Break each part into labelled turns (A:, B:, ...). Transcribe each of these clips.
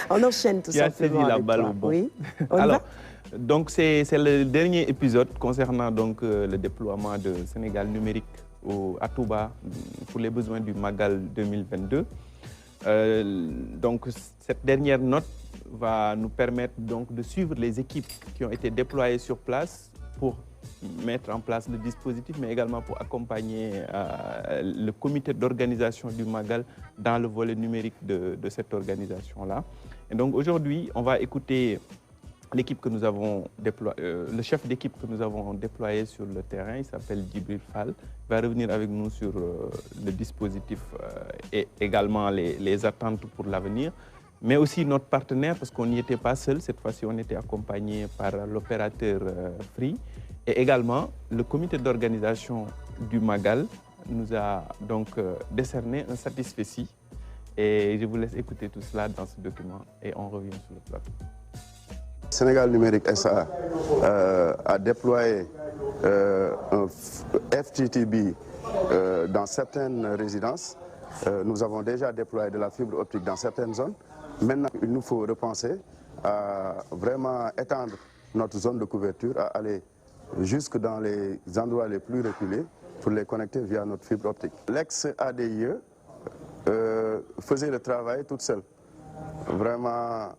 A: On enchaîne tout simplement.
B: Qui a saisi la balle au bon.
A: Oui.
B: Alors, donc c'est le dernier épisode concernant donc le déploiement de Sénégal numérique à Touba pour les besoins du Magal 2022. Donc cette dernière note va nous permettre donc de suivre les équipes qui ont été déployées sur place pour mettre en place le dispositif, mais également pour accompagner le comité d'organisation du Magal dans le volet numérique de cette organisation-là. Et donc aujourd'hui, on va écouter l'équipe que nous avons déployée, le chef d'équipe que nous avons déployé sur le terrain. Il s'appelle Djibril Fall. Il va revenir avec nous sur le dispositif et également les attentes pour l'avenir, mais aussi notre partenaire, parce qu'on n'y était pas seul. Cette fois-ci, on était accompagné par l'opérateur Free. Et également, le comité d'organisation du Magal nous a donc décerné un satisfecit. Et je vous laisse écouter tout cela dans ce document et on revient sur le plateau.
C: Sénégal Numérique SA a déployé un FTTB dans certaines résidences. Nous avons déjà déployé de la fibre optique dans certaines zones. Maintenant, il nous faut repenser à vraiment étendre notre zone de couverture, à aller jusque dans les endroits les plus reculés pour les connecter via notre fibre optique. L'ex-ADIE faisait le travail toute seule. Vraiment,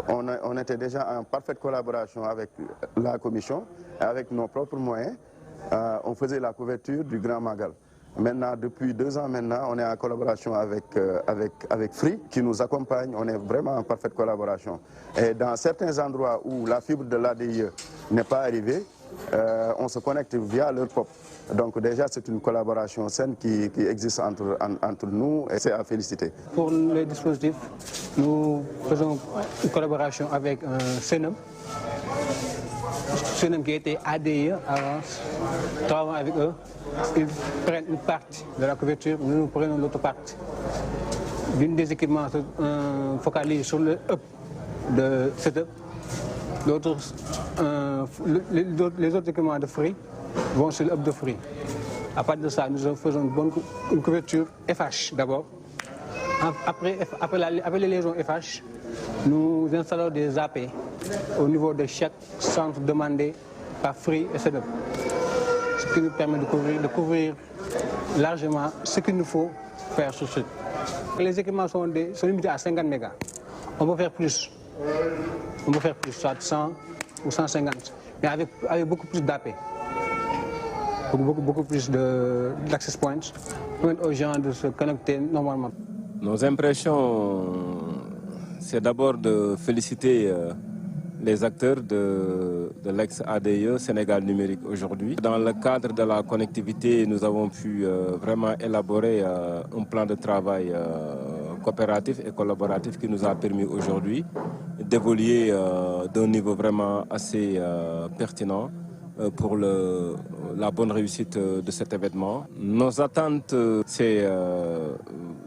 C: on était déjà en parfaite collaboration avec la commission, avec nos propres moyens. On faisait la couverture du Grand Magal. Maintenant, depuis 2 ans maintenant, on est en collaboration avec Free qui nous accompagne. On est vraiment en parfaite collaboration. Et dans certains endroits où la fibre de l'ADIE n'est pas arrivée, on se connecte via leur POP. Donc déjà, c'est une collaboration saine qui existe entre nous et c'est à féliciter.
D: Pour le dispositif, nous faisons une collaboration avec Senem. Senem qui était ADIE avant, travaillons avec eux. Ils prennent une partie de la couverture, nous prenons l'autre partie. L'une des équipements se focalise sur le hub de setup. Les autres équipements de Free vont sur le hub de Free. À partir de ça, nous faisons une couverture FH d'abord. Après les liaisons FH, nous installons des AP au niveau de chaque centre demandé par Free et Setup. Ce qui nous permet de couvrir largement ce qu'il nous faut faire sur site. Les équipements sont limités à 50 mégas. On peut faire plus. On peut faire plus, soit 100 ou 150, mais avec beaucoup plus d'AP. Beaucoup plus d'access points pour permettre aux gens de se connecter normalement.
E: Nos impressions, c'est d'abord de féliciter les acteurs de l'ex-ADIE Sénégal Numérique aujourd'hui. Dans le cadre de la connectivité, nous avons pu vraiment élaborer un plan de travail coopératif et collaboratif qui nous a permis aujourd'hui d'évoluer d'un niveau vraiment assez pertinent pour la bonne réussite de cet événement. Nos attentes, c'est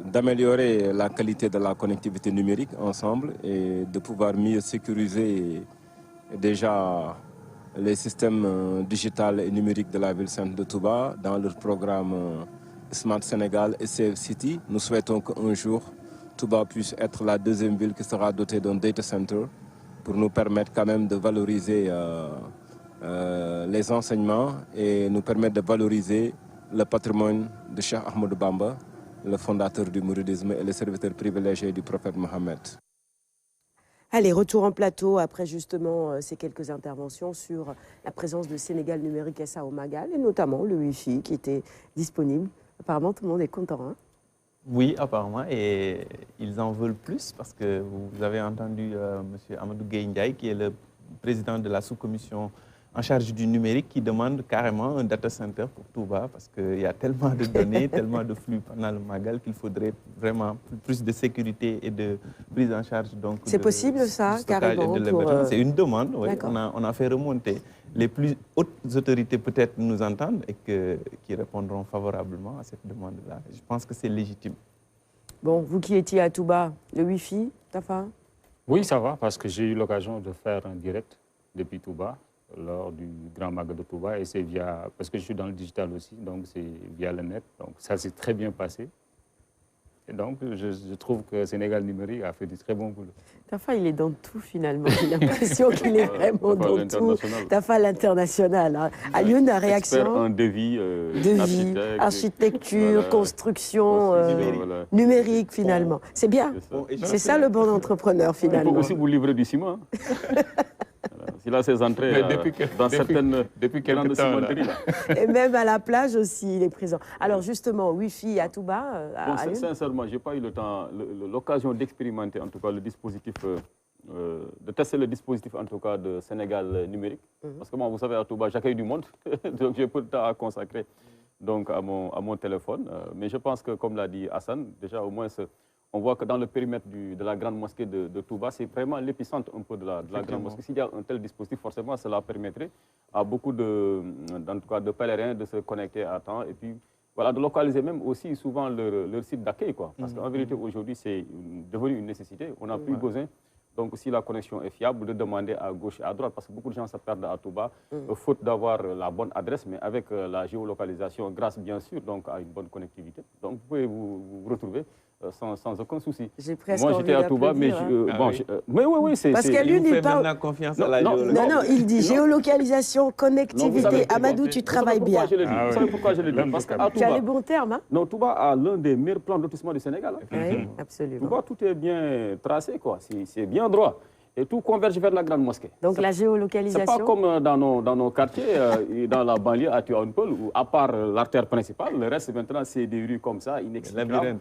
E: d'améliorer la qualité de la connectivité numérique ensemble et de pouvoir mieux sécuriser déjà les systèmes digital et numériques de la ville sainte de Touba dans leur programme Smart Sénégal et Safe City. Nous souhaitons qu'un jour, Touba puisse être la deuxième ville qui sera dotée d'un data center pour nous permettre quand même de valoriser les enseignements et nous permettre de valoriser le patrimoine de Cheikh Ahmadou Bamba, le fondateur du mouridisme et le serviteur privilégié du prophète Mohammed.
A: Allez, retour en plateau après justement ces quelques interventions sur la présence de Sénégal Numérique SA au Magal et notamment le Wi-Fi qui était disponible. Apparemment, tout le monde est content. Hein?
B: Oui, apparemment, et ils en veulent plus parce que vous avez entendu M. Amadou Gueye Ndiaye, qui est le président de la sous-commission en charge du numérique, qui demande carrément un data center pour Touba parce qu'il y a tellement de données, tellement de flux pendant le Magal qu'il faudrait vraiment plus de sécurité et de prise en charge.
A: C'est possible ça, carrément
B: C'est une demande, oui. On a fait remonter. Les plus hautes autorités peut-être nous entendent et qui répondront favorablement à cette demande-là. Je pense que c'est légitime.
A: Bon, vous qui étiez à Touba, le Wi-Fi, Tafa?
F: Oui, ça va, parce que j'ai eu l'occasion de faire un direct depuis Touba, lors du Grand Magal de Touba, et c'est parce que je suis dans le digital aussi, donc c'est via le net, donc ça s'est très bien passé. Et donc, je trouve que Sénégal numérique a fait du très bon boulot.
A: Tafa, il est dans tout finalement. J'ai l'impression qu'il est vraiment dans tout. Tafa, l'international. Hein. Alioune, la réaction.
F: Expert en devis,
A: architecture, voilà, construction, voilà, numérique finalement. C'est bien. C'est ça le bon entrepreneur finalement.
F: Il faut aussi vous livrer du ciment. Il a ses entrées dans certaines grandes cimenteries.
A: Et même à la plage aussi, il est présent. Alors justement, Wi-Fi à Touba.
F: Sincèrement, je n'ai pas eu l'occasion d'expérimenter en tout cas le dispositif, de tester le dispositif en tout cas de Sénégal numérique. Parce que moi, vous savez, à Touba, j'accueille du monde, donc j'ai peu de temps à consacrer donc, à mon téléphone. Mais je pense que, comme l'a dit Hassan, déjà au moins... On voit que dans le périmètre de la grande mosquée de Touba, c'est vraiment l'épicentre un peu de la grande mosquée. S'il y a un tel dispositif, forcément, cela permettrait à beaucoup de pèlerins de se connecter à temps et puis voilà, de localiser même aussi souvent leur site d'accueil. Parce qu'en vérité, aujourd'hui, c'est devenu une nécessité. On n'a plus besoin, donc si la connexion est fiable, de demander à gauche et à droite, parce que beaucoup de gens se perdent à Touba, faute d'avoir la bonne adresse, mais avec la géolocalisation, grâce bien sûr donc, à une bonne connectivité. Donc vous pouvez vous retrouver sans aucun souci.
A: Moi,
F: j'étais à Touba, mais...
B: oui,
A: c'est... Parce qu'Alioune, il parle...
B: la confiance à la géolocalisation.
A: Non, il dit géolocalisation, connectivité. Amadou, tu travailles bien.
F: Vous savez pourquoi je le dis? Parce qu'à Touba...
A: Tu as les bons termes, hein?
F: Non, Touba a l'un des meilleurs plans de lotissement du Sénégal.
A: Oui, absolument.
F: Touba, tout est bien tracé, quoi. C'est bien droit. Et tout converge vers la grande mosquée.
A: Donc la géolocalisation...
F: C'est pas comme dans nos quartiers, dans la banlieue à Tivaouane-Peulh, où à part l'artère principale, le reste maintenant c'est des rues comme ça, inexplicables.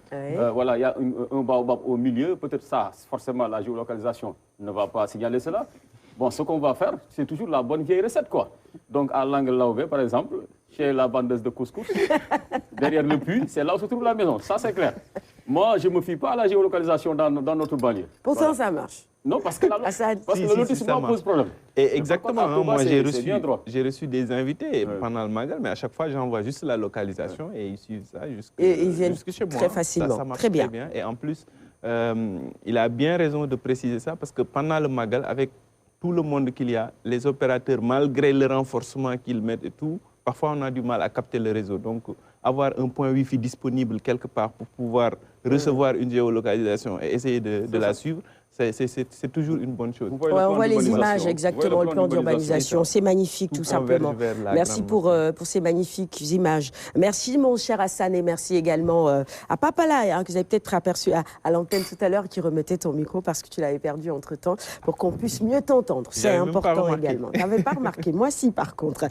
F: Voilà, il y a un baobab au milieu, peut-être ça, forcément la géolocalisation ne va pas signaler cela. Bon, ce qu'on va faire, c'est toujours la bonne vieille recette, quoi. Donc à l'angle Laobé, par exemple, chez la vendeuse de couscous, derrière le puits, c'est là où se trouve la maison, ça c'est clair. Moi, je ne me fie pas à la géolocalisation dans notre banlieue.
A: Pourtant, voilà. Ça marche.
F: Non, parce que, le lotissement pose problème.
B: Et exactement, moi j'ai reçu des invités pendant le Magal, mais à chaque fois j'envoie juste la localisation et ils suivent ça jusque chez moi.
A: Très facilement,
B: ça marche
A: très bien.
B: Et en plus, il a bien raison de préciser ça parce que pendant le Magal, avec tout le monde qu'il y a, les opérateurs, malgré le renforcement qu'ils mettent et tout, parfois on a du mal à capter le réseau. Donc avoir un point Wi-Fi disponible quelque part pour pouvoir recevoir une géolocalisation et essayer de la suivre, c'est toujours une bonne chose.
A: On voit les images, exactement, le plan d'urbanisation. C'est magnifique, tout simplement. Merci pour ces magnifiques images. Merci, mon cher Hassan, et merci également à Papala, hein, que vous avez peut-être aperçu à l'antenne tout à l'heure, qui remettait ton micro parce que tu l'avais perdu entre-temps, pour qu'on puisse mieux t'entendre. C'est important également. Tu n'avais pas remarqué, moi si, par contre.